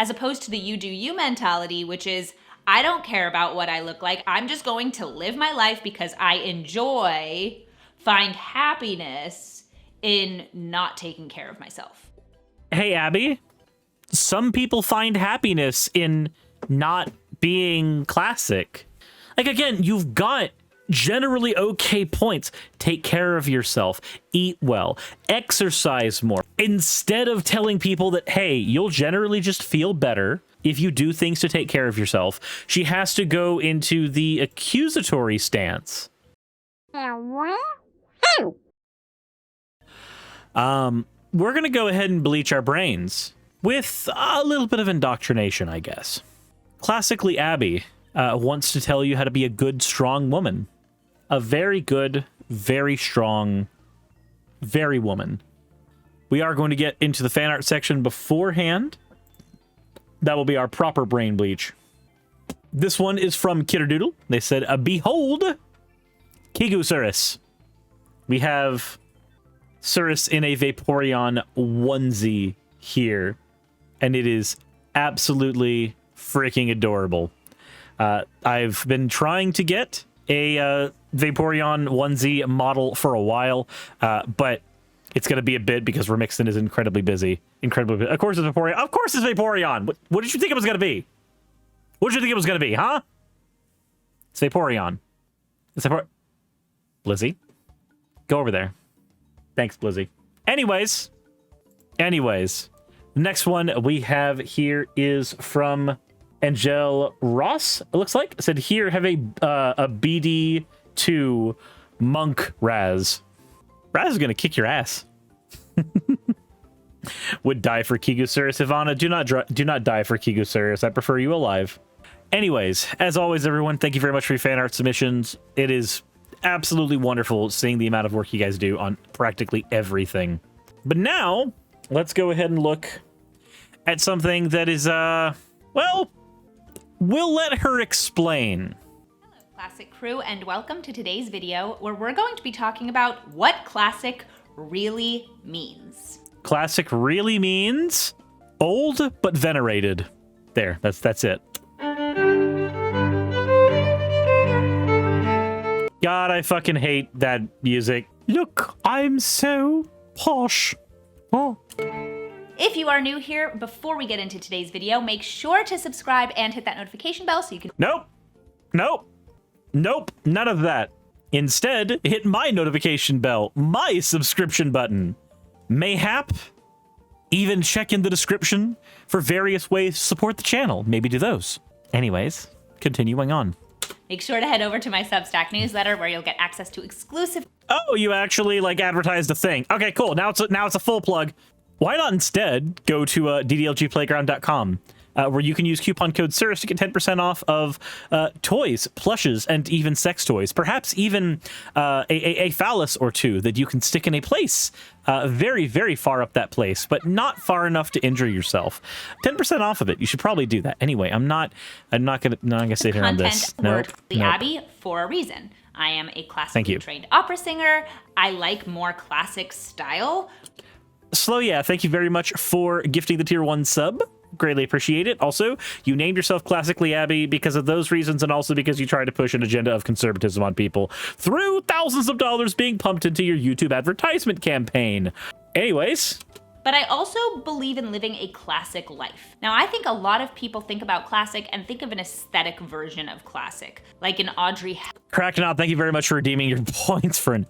as opposed to the you do you mentality, which is, I don't care about what I look like. I'm just going to live my life because I find happiness in not taking care of myself. Hey, Abby, some people find happiness in not being classic. Like, again, you've got generally okay points. Take care of yourself, eat well, exercise more. Instead of telling people that, hey, you'll generally just feel better if you do things to take care of yourself, she has to go into the accusatory stance. We're going to go ahead and bleach our brains with a little bit of indoctrination, I guess. Classically, Abby wants to tell you how to be a good, strong woman. A very good, very strong, very woman. We are going to get into the fan art section beforehand. That will be our proper brain bleach. This one is from Kidderdoodle. They said, behold, Kigu Suris. We have Suris in a Vaporeon onesie here, and it is absolutely freaking adorable. I've been trying to get a Vaporeon onesie model for a while, but it's going to be a bit because Remixon is incredibly busy. Of course it's Vaporeon. Of course it's Vaporeon. What did you think it was going to be? What did you think it was going to be, huh? It's Vaporeon. It's Blizzy, go over there. Thanks, Blizzy. Anyways, the next one we have here is from Angel Ross, it looks like. It said, here, have a BD2 Monk Raz. Raz is going to kick your ass. Would die for Kigusaurus. Ivana, do not die for Kigusaurus. I prefer you alive. Anyways, as always, everyone, thank you very much for your fan art submissions. It is absolutely wonderful seeing the amount of work you guys do on practically everything. But now, let's go ahead and look at something that is, well, we'll let her explain. Hello, Classic Crew, and welcome to today's video where we're going to be talking about what classic really means. Classic really means old but venerated. There, that's it. God, I fucking hate that music. Look, I'm so posh. Oh. If you are new here, before we get into today's video, make sure to subscribe and hit that notification bell so you can... Nope, none of that. Instead, hit my notification bell, my subscription button. Mayhap, even check in the description for various ways to support the channel. Maybe do those. Anyways, continuing on. Make sure to head over to my Substack newsletter where you'll get access to exclusive... Oh, you actually, like, advertised a thing. Okay, cool. Now it's a full plug. Why not instead go to ddlgplayground.com, where you can use coupon code Suris to get 10% off of toys, plushes, and even sex toys. Perhaps even a phallus or two that you can stick in a place very, very far up that place, but not far enough to injure yourself. 10% off of it. You should probably do that. Anyway, I'm not gonna sit here on this. Nope. Abby, for a reason. I am a classically trained opera singer. I like more classic style. Slow, yeah, thank you very much for gifting the tier 1 sub. Greatly appreciate it. Also, you named yourself Classically Abby because of those reasons, and also because you tried to push an agenda of conservatism on people through thousands of dollars being pumped into your YouTube advertisement campaign. Anyways. But I also believe in living a classic life. Now, I think a lot of people think about classic and think of an aesthetic version of classic, like an Audrey... Cracking thank you very much for redeeming your points for an...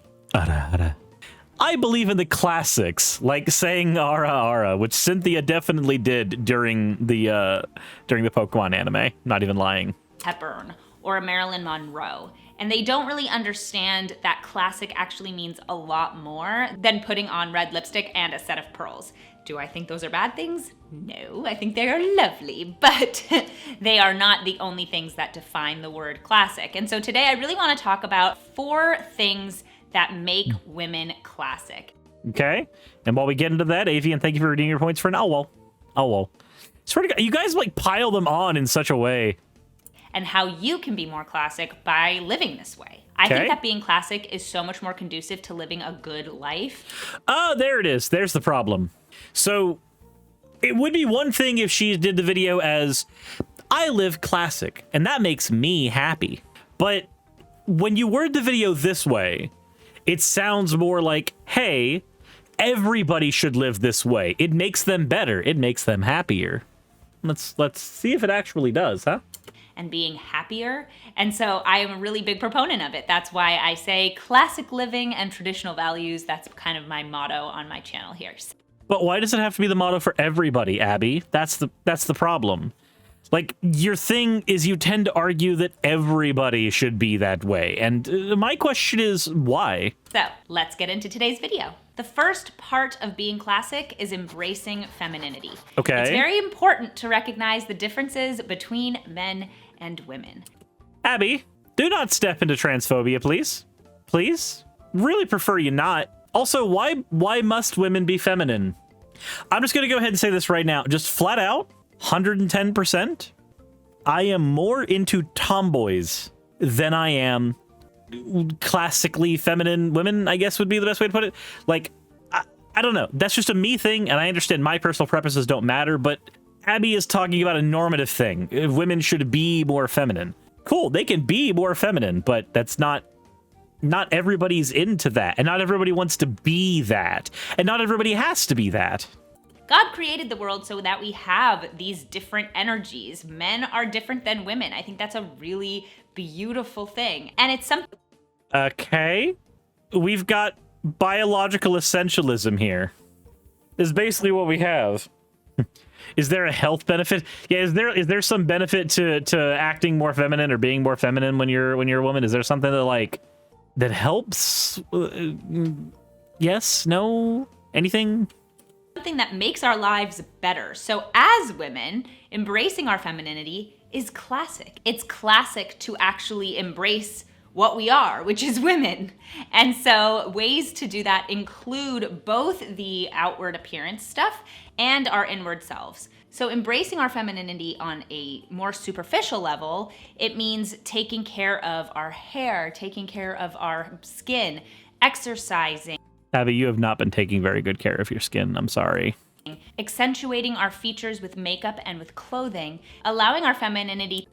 I believe in the classics, like saying "ara ara," which Cynthia definitely did during the Pokemon anime. Not even lying. Hepburn or a Marilyn Monroe, and they don't really understand that classic actually means a lot more than putting on red lipstick and a set of pearls. Do I think those are bad things? No, I think they are lovely, but they are not the only things that define the word classic. And so today I really want to talk about 4 things that make women classic. Okay, and while we get into that, Avian, thank you for redeeming your points for an Elwell. Swear to God, you guys like pile them on in such a way. And how you can be more classic by living this way. I think that being classic is so much more conducive to living a good life. Oh, there it is. There's the problem. So It would be one thing if she did the video as, I live classic, and that makes me happy. But when you word the video this way, it sounds more like, hey, everybody should live this way. It makes them better. It makes them happier. Let's see if it actually does, huh? And being happier. And so I am a really big proponent of it. That's why I say classic living and traditional values. That's kind of my motto on my channel here. But why does it have to be the motto for everybody, Abby? That's the problem. Like, your thing is you tend to argue that everybody should be that way. And my question is, why? So let's get into today's video. The first part of being classic is embracing femininity. Okay. It's very important to recognize the differences between men and women. Abby, do not step into transphobia, please. Please? Really prefer you not. Also, why must women be feminine? I'm just going to go ahead and say this right now. Just flat out, 110%. I am more into tomboys than I am classically feminine women, I guess would be the best way to put it. Like, I don't know. That's just a me thing, and I understand my personal preferences don't matter, but Abby is talking about a normative thing. Women should be more feminine. Cool, they can be more feminine, but that's not everybody's into that, and not everybody wants to be that, and not everybody has to be that. God created the world so that we have these different energies. Men are different than women. I think that's a really beautiful thing. And it's something... Okay. We've got biological essentialism here. Is basically what we have. Is there a health benefit? Yeah, is there some benefit to acting more feminine or being more feminine when you're a woman? Is there something that helps? Yes? No? Anything? Something that makes our lives better. So as women, embracing our femininity is classic. It's classic to actually embrace what we are, which is women. And so ways to do that include both the outward appearance stuff and our inward selves. So embracing our femininity on a more superficial level, it means taking care of our hair, taking care of our skin, exercising. Abby, you have not been taking very good care of your skin. I'm sorry. Accentuating our features with makeup and with clothing, allowing our femininity.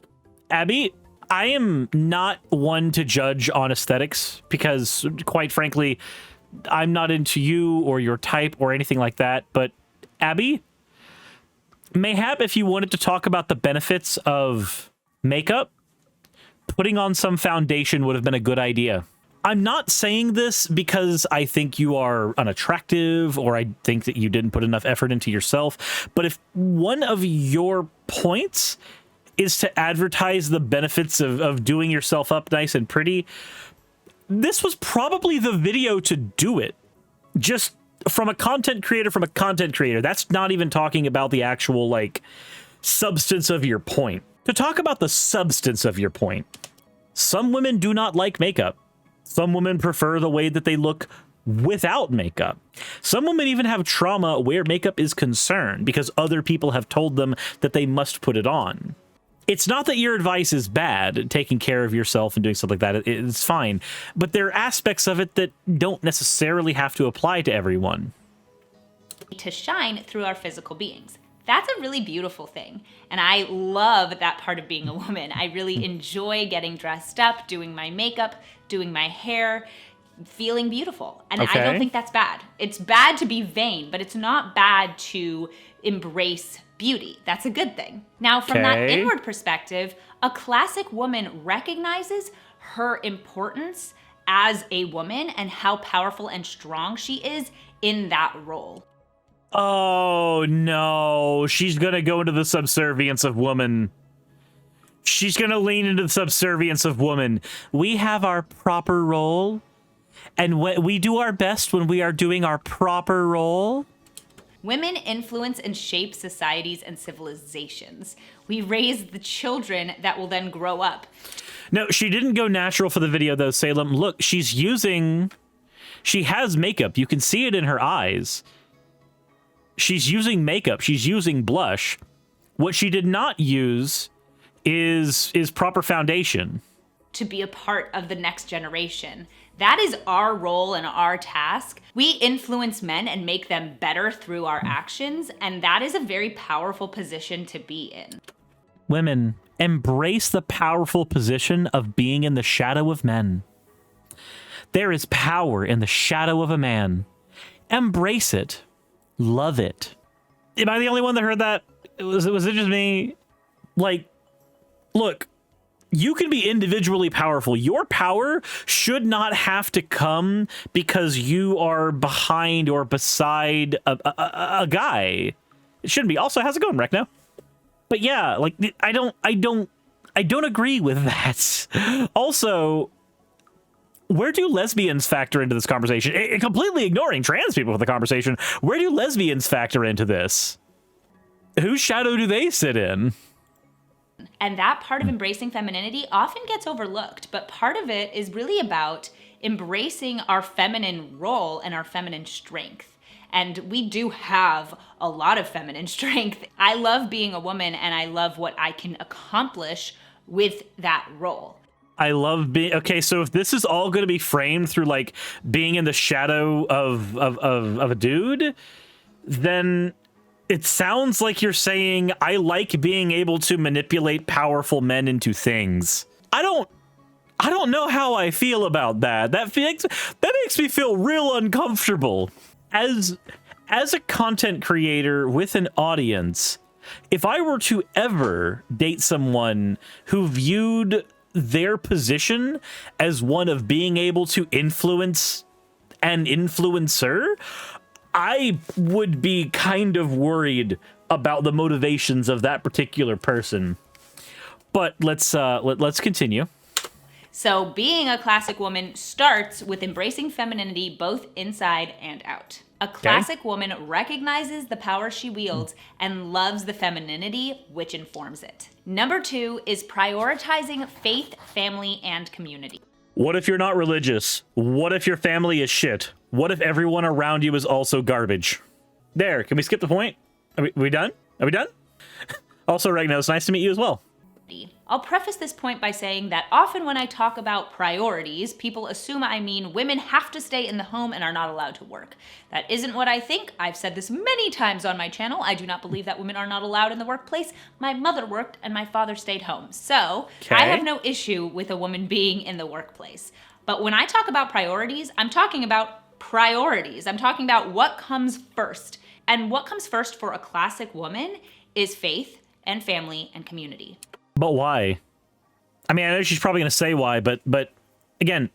Abby, I am not one to judge on aesthetics because, quite frankly, I'm not into you or your type or anything like that. But Abby, mayhap if you wanted to talk about the benefits of makeup, putting on some foundation would have been a good idea. I'm not saying this because I think you are unattractive or I think that you didn't put enough effort into yourself. But if one of your points is to advertise the benefits of doing yourself up nice and pretty, this was probably the video to do it. Just from a content creator. That's not even talking about the actual, like, substance of your point. To talk about the substance of your point, some women do not like makeup. Some women prefer the way that they look without makeup. Some women even have trauma where makeup is concerned because other people have told them that they must put it on. It's not that your advice is bad, taking care of yourself and doing stuff like that. It's fine. But there are aspects of it that don't necessarily have to apply to everyone. To shine through our physical beings. That's a really beautiful thing. And I love that part of being a woman. I really enjoy getting dressed up, doing my makeup, doing my hair, feeling beautiful. And Okay. I don't think that's bad. It's bad to be vain, but it's not bad to embrace beauty. That's a good thing. Now, from that Okay. inward perspective, a classic woman recognizes her importance as a woman and how powerful and strong she is in that role. Oh, no. She's going to go into the subservience of woman. She's going to lean into the subservience of woman. We have our proper role, and we do our best when we are doing our proper role. Women influence and shape societies and civilizations. We raise the children that will then grow up. No, she didn't go natural for the video, though, Salem. Look, she has makeup. You can see it in her eyes. She's using makeup. She's using blush. What she did not use is proper foundation. to be a part of the next generation. That is our role and our task. We influence men and make them better through our actions, and that is a very powerful position to be in. Women, embrace the powerful position of being in the shadow of men. There is power in the shadow of a man. Embrace it. Love it. Am I the only one that heard that? Was it just me? Like, look, you can be individually powerful. Your power should not have to come because you are behind or beside a guy. It shouldn't be. Also, how's it going, Rec now? But yeah, like I don't agree with that. Also, where do lesbians factor into this conversation? Completely ignoring trans people for the conversation. Where do lesbians factor into this? Whose shadow do they sit in? And that part of embracing femininity often gets overlooked, but part of it is really about embracing our feminine role and our feminine strength. And we do have a lot of feminine strength. I love being a woman, and I love what I can accomplish with that role. I love being... Okay, so if this is all going to be framed through, like, being in the shadow of a dude, then it sounds like you're saying, I like being able to manipulate powerful men into things. I don't know how I feel about that. That makes me feel real uncomfortable. As a content creator with an audience, if I were to ever date someone who viewed their position as one of being able to influence an influencer, I would be kind of worried about the motivations of that particular person. But let's continue. So being a classic woman starts with embracing femininity both inside and out. A classic woman recognizes the power she wields and loves the femininity which informs it. Number 2 is prioritizing faith, family, and community. What if you're not religious? What if your family is shit? What if everyone around you is also garbage? There, can we skip the point? Are we done? Are we done? Also, Regno, it's nice to meet you as well. I'll preface this point by saying that often when I talk about priorities, people assume I mean women have to stay in the home and are not allowed to work. That isn't what I think. I've said this many times on my channel. I do not believe that women are not allowed in the workplace. My mother worked and my father stayed home. So I have no issue with a woman being in the workplace. But when I talk about priorities, I'm talking about priorities. I'm talking about what comes first. And what comes first for a classic woman is faith and family and community. But why? I mean, I know she's probably going to say why, but again,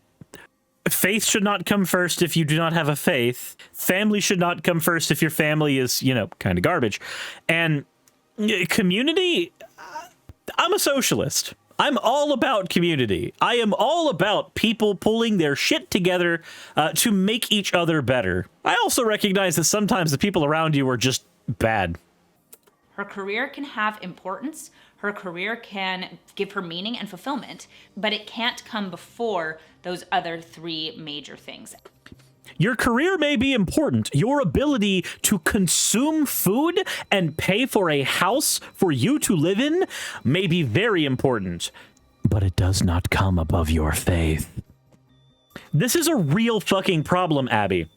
faith should not come first if you do not have a faith. Family should not come first if your family is, kind of garbage. And community, I'm a socialist. I'm all about community. I am all about people pulling their shit together to make each other better. I also recognize that sometimes the people around you are just bad. Her career can have importance. Her career can give her meaning and fulfillment, but it can't come before those other 3 major things. Your career may be important. Your ability to consume food and pay for a house for you to live in may be very important, but it does not come above your faith. This is a real fucking problem, Abby.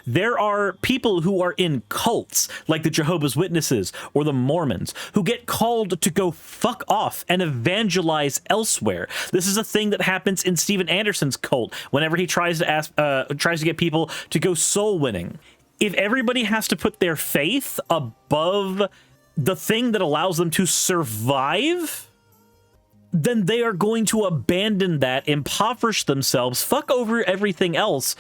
There are people who are in cults, like the Jehovah's Witnesses or the Mormons, who get called to go fuck off and evangelize elsewhere. This is a thing that happens in Steven Anderson's cult whenever he tries to get people to go soul winning. If everybody has to put their faith above the thing that allows them to survive, then they are going to abandon that, impoverish themselves, fuck over everything else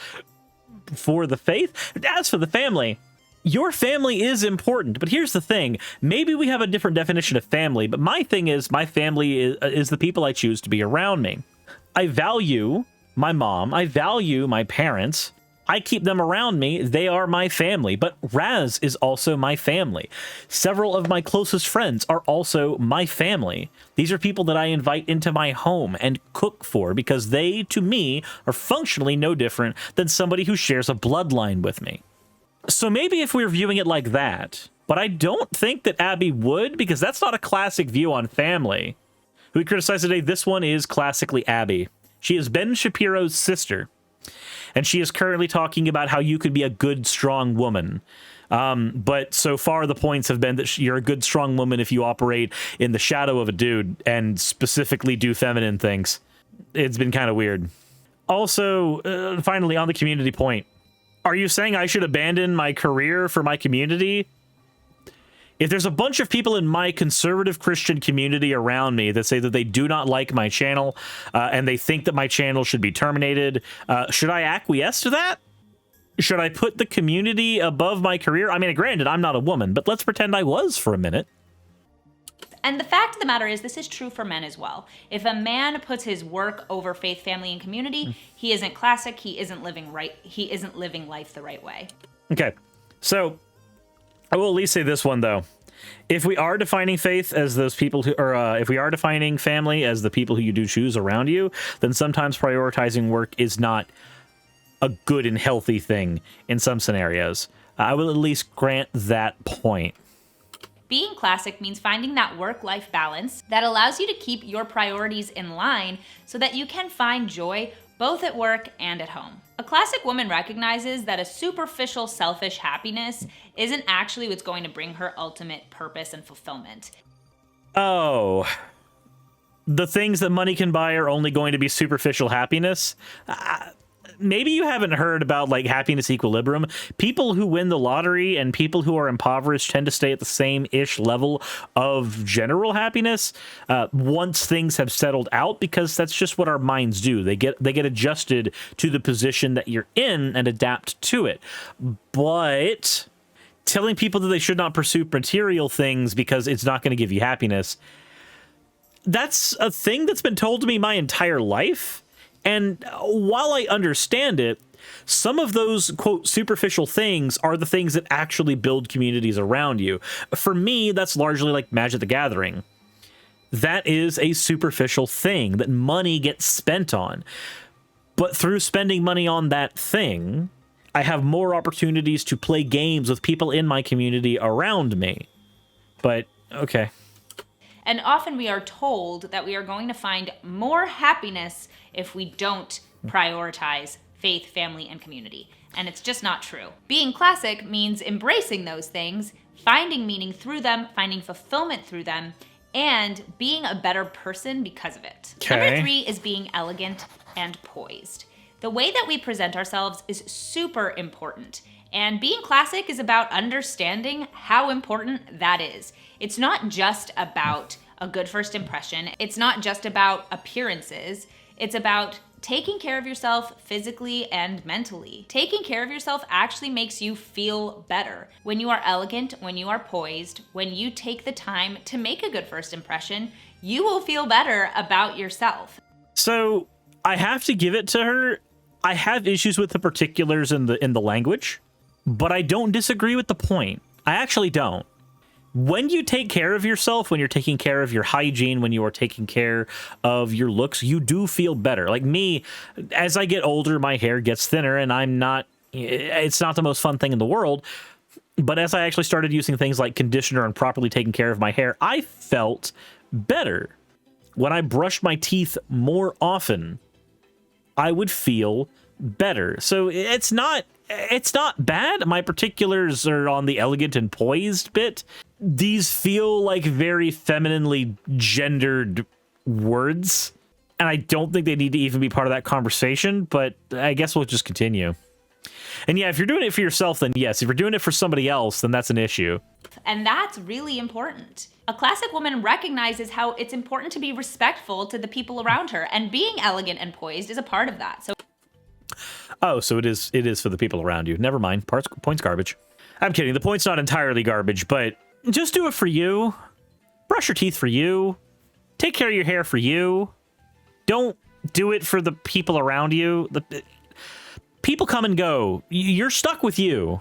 for the faith. As for the family, your family is important, but here's the thing. Maybe we have a different definition of family, but my thing is my family is the people I choose to be around me. I value my mom. I value my parents. I keep them around me. They are my family, but Raz is also my family. Several of my closest friends are also my family. These are people that I invite into my home and cook for because they, to me, are functionally no different than somebody who shares a bloodline with me. So maybe if we're viewing it like that, but I don't think that Abby would, because that's not a classic view on family. who we criticized today. This one is classically Abby. She is Ben Shapiro's sister, and she is currently talking about how you could be a good, strong woman. But so far, the points have been that you're a good, strong woman if you operate in the shadow of a dude and specifically do feminine things. It's been kind of weird. Also, finally, on the community point, are you saying I should abandon my career for my community? If there's a bunch of people in my conservative Christian community around me that say that they do not like my channel and they think that my channel should be terminated, should I acquiesce to that? Should I put the community above my career? I mean, granted, I'm not a woman, but let's pretend I was for a minute. And the fact of the matter is, this is true for men as well. If a man puts his work over faith, family, and community, he isn't classic, he isn't living life the right way. Okay, so I will at least say this one, though. If we are defining faith as those people who, or if we are defining family as the people who you do choose around you, then sometimes prioritizing work is not a good and healthy thing in some scenarios. I will at least grant that point. Being classic means finding that work-life balance that allows you to keep your priorities in line so that you can find joy both at work and at home. A classic woman recognizes that a superficial, selfish happiness isn't actually what's going to bring her ultimate purpose and fulfillment. Oh, the things that money can buy are only going to be superficial happiness? Maybe you haven't heard about, like, happiness equilibrium. People who win the lottery and people who are impoverished tend to stay at the same-ish level of general happiness once things have settled out, because that's just what our minds do. They get adjusted to the position that you're in and adapt to it. But telling people that they should not pursue material things because it's not going to give you happiness, that's a thing that's been told to me my entire life. And while I understand it, some of those, quote, superficial things are the things that actually build communities around you. For me, that's largely like Magic the Gathering. That is a superficial thing that money gets spent on. But through spending money on that thing, I have more opportunities to play games with people in my community around me. But, okay. And often we are told that we are going to find more happiness if we don't prioritize faith, family, and community. And it's just not true. Being classic means embracing those things, finding meaning through them, finding fulfillment through them, and being a better person because of it. Okay. Number 3 is being elegant and poised. The way that we present ourselves is super important. And being classic is about understanding how important that is. It's not just about a good first impression. It's not just about appearances. It's about taking care of yourself physically and mentally. Taking care of yourself actually makes you feel better. When you are elegant, when you are poised, when you take the time to make a good first impression, you will feel better about yourself. So I have to give it to her. I have issues with the particulars in the language, but I don't disagree with the point. I actually don't. When you take care of yourself, when you're taking care of your hygiene, when you are taking care of your looks, you do feel better. Like me, as I get older, my hair gets thinner, and it's not the most fun thing in the world. But as I actually started using things like conditioner and properly taking care of my hair, I felt better. When I brushed my teeth more often, I would feel better. So it's not bad. My particulars are on the elegant and poised bit. These feel like very femininely gendered words, and I don't think they need to even be part of that conversation, but I guess we'll just continue. And yeah, if you're doing it for yourself, then yes. If you're doing it for somebody else, then that's an issue. And that's really important. A classic woman recognizes how it's important to be respectful to the people around her, and being elegant and poised is a part of that. So it is for the people around you. Never mind. Point's garbage. I'm kidding. The point's not entirely garbage, but just do it for you. Brush your teeth for you. Take care of your hair for you. Don't do it for the people around you. People come and go. You're stuck with you.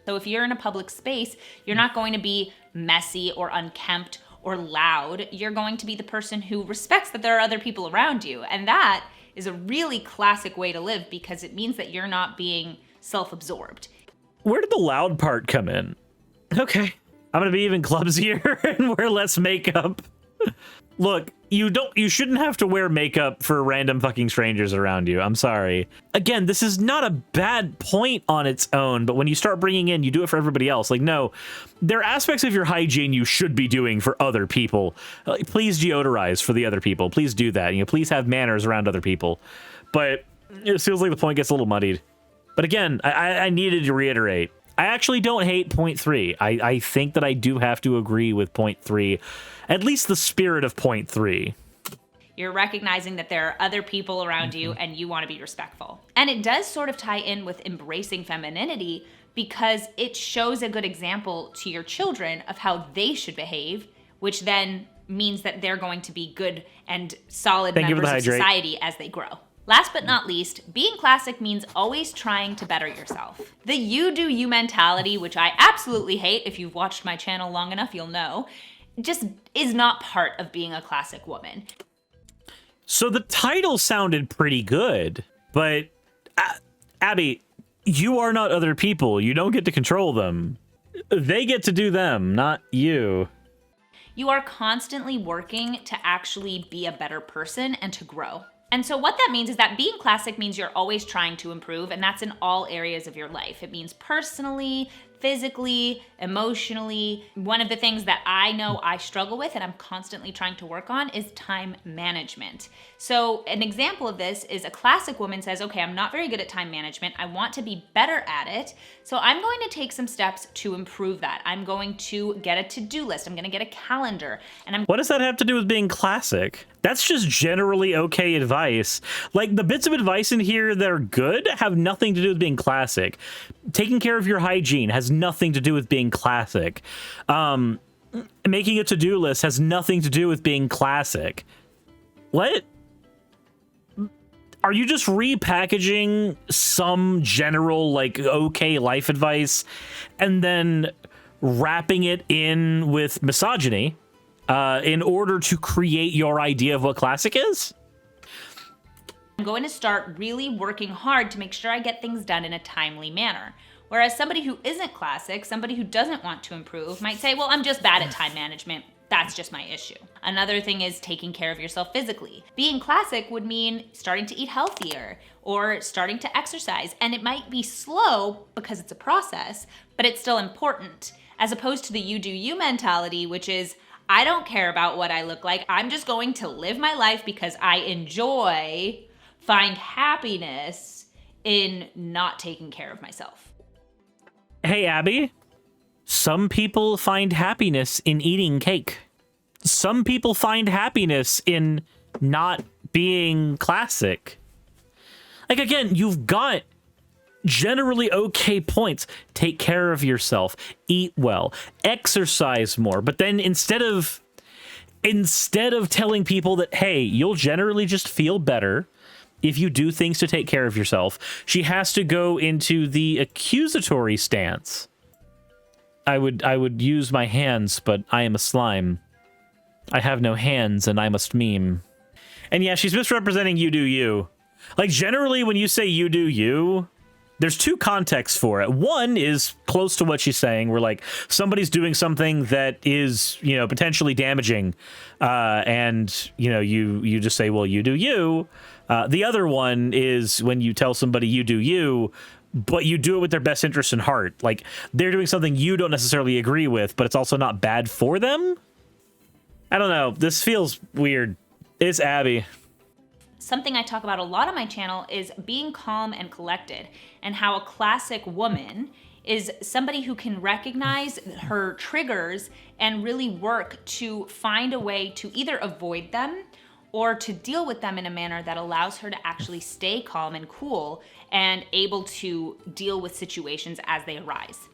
So if you're in a public space, you're not going to be messy or unkempt or loud. You're going to be the person who respects that there are other people around you. And that is a really classic way to live, because it means that you're not being self-absorbed. Where did the loud part come in? Okay. I'm going to be even clumsier and wear less makeup. Look, you shouldn't have to wear makeup for random fucking strangers around you. I'm sorry. Again, this is not a bad point on its own, but when you start bringing in, you do it for everybody else. Like, no, there are aspects of your hygiene you should be doing for other people. Please deodorize for the other people. Please do that. Please have manners around other people. But it feels like the point gets a little muddied. But again, I needed to reiterate. I actually don't hate point 3. I think that I do have to agree with point 3, at least the spirit of point 3. You're recognizing that there are other people around you and you want to be respectful. And it does sort of tie in with embracing femininity because it shows a good example to your children of how they should behave, which then means that they're going to be good and solid members of society as they grow. Last but not least, being classic means always trying to better yourself. The you do you mentality, which I absolutely hate, if you've watched my channel long enough, you'll know, just is not part of being a classic woman. So the title sounded pretty good, but Abby, you are not other people. You don't get to control them. They get to do them, not you. You are constantly working to actually be a better person and to grow. And so what that means is that being classic means you're always trying to improve, and that's in all areas of your life. It means personally, physically, emotionally. One of the things that I know I struggle with and I'm constantly trying to work on is time management. So an example of this is a classic woman says, okay, I'm not very good at time management. I want to be better at it. So I'm going to take some steps to improve that. I'm going to get a to-do list. I'm going to get a calendar. And What does that have to do with being classic? That's just generally okay advice. Like, the bits of advice in here that are good have nothing to do with being classic. Taking care of your hygiene has nothing to do with being classic. Making a to-do list has nothing to do with being classic. What? Are you just repackaging some general, like, okay life advice and then wrapping it in with misogyny in order to create your idea of what classic is? I'm going to start really working hard to make sure I get things done in a timely manner. Whereas somebody who isn't classic, somebody who doesn't want to improve, might say, well, I'm just bad at time management. That's just my issue. Another thing is taking care of yourself physically. Being classic would mean starting to eat healthier or starting to exercise. And it might be slow because it's a process, but it's still important. As opposed to the you do you mentality, which is, I don't care about what I look like. I'm just going to live my life because I find happiness in not taking care of myself. Hey, Abby, some people find happiness in eating cake. Some people find happiness in not being classic. Like, again, you've got generally okay points. Take care of yourself, eat well, exercise more. But then instead of telling people that, hey, you'll generally just feel better if you do things to take care of yourself, she has to go into the accusatory stance. I would use my hands, but I am a slime. I have no hands, and I must meme. And yeah, she's misrepresenting you do you. Like, generally, when you say you do you, there's two contexts for it. One is close to what she's saying, where, like, somebody's doing something that is, potentially damaging, and, you just say, well, you do you. The other one is when you tell somebody you do you, but you do it with their best interest in heart. Like, they're doing something you don't necessarily agree with, but it's also not bad for them. I don't know. This feels weird. It's Abby. Something I talk about a lot on my channel is being calm and collected, and how a classic woman is somebody who can recognize her triggers and really work to find a way to either avoid them or to deal with them in a manner that allows her to actually stay calm and cool and able to deal with situations as they arise.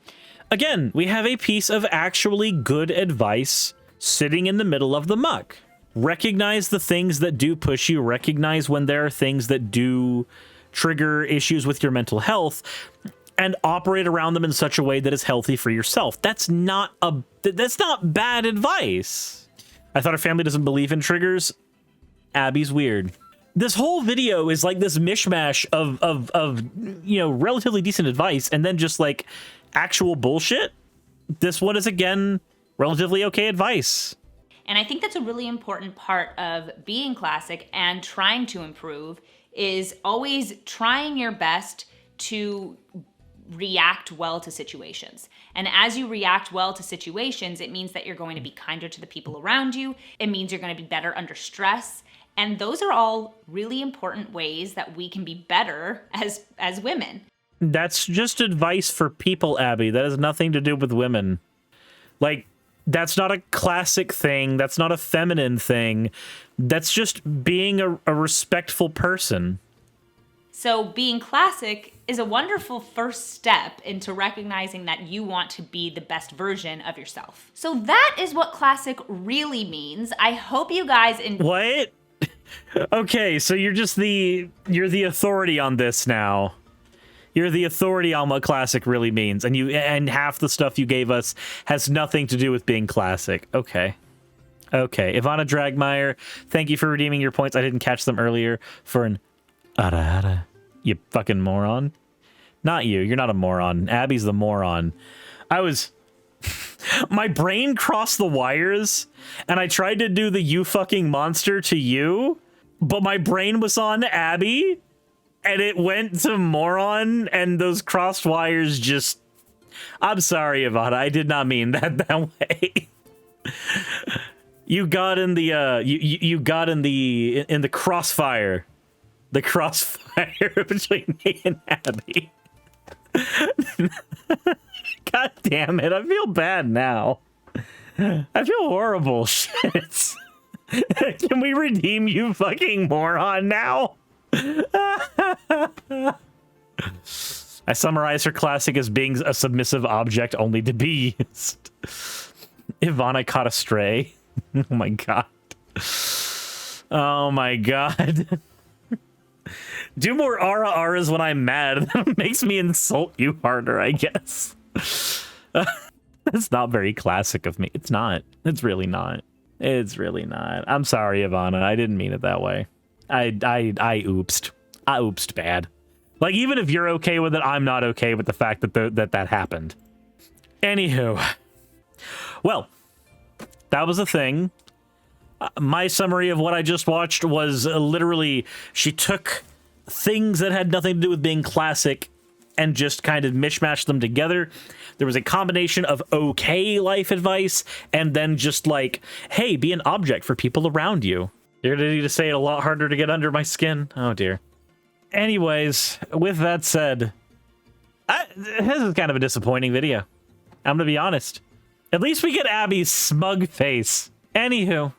Again, we have a piece of actually good advice sitting in the middle of the muck. Recognize the things that do push you. Recognize when there are things that do trigger issues with your mental health, and operate around them in such a way that is healthy for yourself. That's not bad advice. I thought her family doesn't believe in triggers. Abby's weird. This whole video is like this mishmash of relatively decent advice and then just like actual bullshit. This one is, again, relatively okay advice. And I think that's a really important part of being classic and trying to improve, is always trying your best to react well to situations. And as you react well to situations, it means that you're going to be kinder to the people around you. It means you're going to be better under stress. And those are all really important ways that we can be better as women. That's just advice for people, Abby. That has nothing to do with women. Like, that's not a classic thing. That's not a feminine thing. That's just being a respectful person. So being classic is a wonderful first step into recognizing that you want to be the best version of yourself. So that is what classic really means. I hope you guys What? Okay, so you're the authority on this now. You're the authority on what classic really means, and half the stuff you gave us has nothing to do with being classic. Okay. Okay, Ivana Dragmeyer, thank you for redeeming your points. I didn't catch them earlier for an ara, you fucking moron. Not you, you're not a moron. Abby's the moron. My brain crossed the wires, and I tried to do the you fucking monster to you, but my brain was on Abby, and it went to moron, and those crossed wires just... I'm sorry, Ivana, I did not mean that way. You got in the, you got in the crossfire. The crossfire between me and Abby. God damn it, I feel bad now. I feel horrible, shit. Can we redeem you fucking moron now? I summarize her classic as being a submissive object only to be used. Ivana caught a stray. Oh my god. Oh my god. Do more aras when I'm mad. That makes me insult you harder, I guess. That's not very classic of me. It's not. It's really not. It's really not. I'm sorry, Ivana. I didn't mean it that way. I oopsed. I oopsed bad. Like, even if you're okay with it, I'm not okay with the fact that that happened. Anywho. Well, that was a thing. My summary of what I just watched was literally, she took things that had nothing to do with being classic and just kind of mishmashed them together. There was a combination of okay life advice and then just like, hey, be an object for people around you. You're gonna need to say it a lot harder to get under my skin. Oh dear. Anyways, with that said, this is kind of a disappointing video. I'm gonna be honest. At least we get Abby's smug face. Anywho,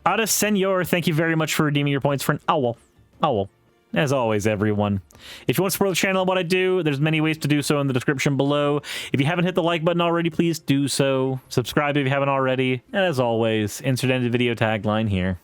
Ada Senor, thank you very much for redeeming your points for an owl. Owl. As always, everyone. If you want to support the channel and what I do, there's many ways to do so in the description below. If you haven't hit the like button already, please do so. Subscribe if you haven't already. And as always, insert end video tagline here.